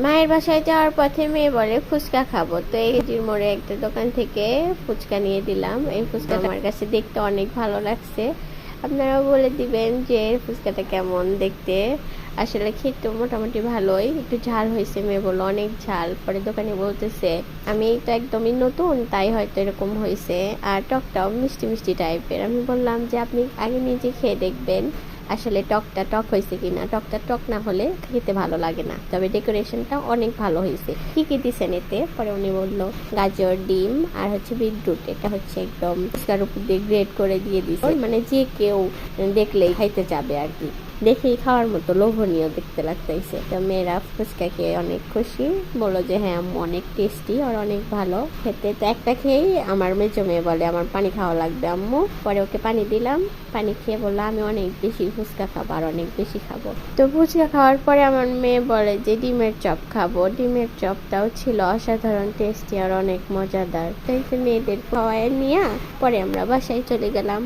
মায়ের বাসায় যাওয়ার পথে মেয়ে বলে ফুচকা খাবো, তো এই কেজির মোড়ে একটা দোকান থেকে ফুচকা নিয়ে দিলাম। এই ফুচকাটা আমার কাছে দেখতে অনেক ভালো লাগছে, আপনারাও বলে দিবেন যে ফুচকাটা কেমন দেখতে। আসলে খেতে মোটামুটি ভালোই, একটু ঝাল হয়েছে, মেয়ে বললো অনেক ঝাল। পরে দোকানে বলতেছে আমি তো একদমই নতুন, তাই হয়তো এরকম হয়েছে, আর টকটাও মিষ্টি মিষ্টি টাইপের। আমি বললাম যে আপনি আগে নিজে খেয়ে দেখবেন আসলে টকটা টক হয়েছে কিনা। টকটা টক না হলে খেতে ভালো লাগে না, তবে ডেকোরেশনটা অনেক ভালো হয়েছে। কি কি দিছেন এতে? পরে উনি বললো গাজর, ডিম আর হচ্ছে বিটরুট, এটা হচ্ছে একদম ফুচকার উপর দিয়ে গ্রেড করে দিয়ে দিছে, মানে যে কেউ দেখলেই খাইতে যাবে আর কি, দেখেই খাওয়ার মতো লোভনীয় দেখতে লাগতেছে। তো মেয়েরা ফুচকা খেয়ে অনেক খুশি, বললো যে হ্যাঁ আম্মু অনেক টেস্টি আর অনেক ভালো খেতে। তো একটা খেয়েই আমার মেজো মেয়ে বলে আমার পানি খাওয়া লাগবে আম্মু। পরে ওকে পানি দিলাম, পানি খেয়ে বললো আমি অনেক বেশি ফুচকা খাবো আর অনেক বেশি খাবো। তো ফুচকা খাওয়ার পরে আমার মেয়ে বলে যে ডিমের চপ খাবো। ডিমের চপটাও ছিল অসাধারণ টেস্টি আর অনেক মজাদার। তাই মেয়েদের খাওয়ায় নিয়ে পরে আমরা বাসায় চলে গেলাম।